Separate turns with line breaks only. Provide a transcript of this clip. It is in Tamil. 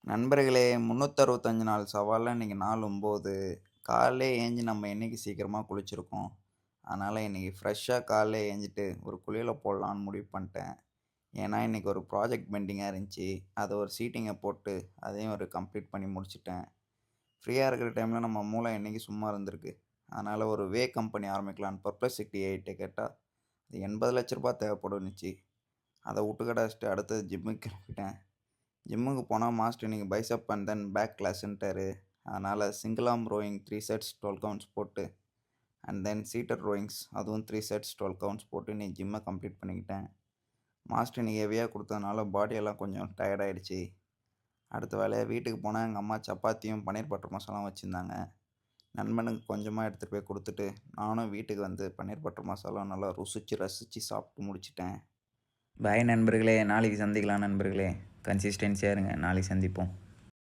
நண்பர்களே 365 நாள் சவால்ல இன்னைக்கு நாள் 9. காலையிலே ஏஞ்சு நம்ம என்னைக்கு சீக்கிரமா குளிச்சிருக்கோம். அதனால இன்னைக்கு ஃப்ரெஷ்ஷா காலையில ஏஞ்சுட்டு ஒரு குளியல போடலான்னு முடிவு பண்ணிட்டேன். ஏன்னா இன்னைக்கு ஒரு ப்ராஜெக்ட் பெண்டிங்கா இருந்துச்சு. அத ஒரு சீட்டிங்க போட்டு அதையும் ஒரு கம்ப்ளீட் பண்ணி முடிச்சுட்டேன். ஃப்ரீயா இருக்கிற டைம்ல நம்ம மூளை என்னைக்கு சும்மா இருந்திருக்கு. அதனால ஒரு கம்பெனி ஆரம்பிக்கலான்னு பெர்ப்ளெக்ஸிட்டி ஏஐட்ட கேட்டா, அது ரூ. 80,00,000 தேவைப்படும்னுச்சு. அத வுட்டுக்கடாசிட்டு அடுத்தது ஜிம்முக்கு கிளம்பிட்டேன். ஜிம்முக்கு போனா மாஸ்டர் இன்னைக்கு பைசெப் அண்ட் தென் பேக் கிளாஸ்ன்ட்டாரு. அதனால single arm rowing 3 sets 12 counts போட்டு அண்ட் தென் சீட்டட் ரோயிங்ஸ் அதுவும் 3 செட்ஸ் 12 கவுண்ட்ஸ் போட்டு இன்னைக்கு ஜிம்மை கம்ப்ளீட் பண்ணிக்கிட்டேன். மாஸ்டர் இன்னைக்கு ஹெவியாக கொடுத்ததுனால பாடியெல்லாம் கொஞ்சம் டயர்ட் ஆயிடுச்சு. அடுத்த வேலையாக வீட்டுக்கு போனால் எங்கள் அம்மா சப்பாத்தியும் பன்னீர் பட்டர் மசாலாவும் வச்சுருந்தாங்க. நண்பனுக்கு கொஞ்சமாக எடுத்துகிட்டு போய் கொடுத்துட்டு நானும் வீட்டுக்கு வந்து பன்னீர் பட்டர் மசாலா நல்லா ருசிச்சு ரசித்து சாப்பிட்டு முடிச்சிட்டேன். பாய் நண்பர்களே, நாளைக்கு சந்திக்கலாம் நண்பர்களே. கன்சிஸ்டன்சியாக இருங்க, நாளைக்கு சந்திப்போம்.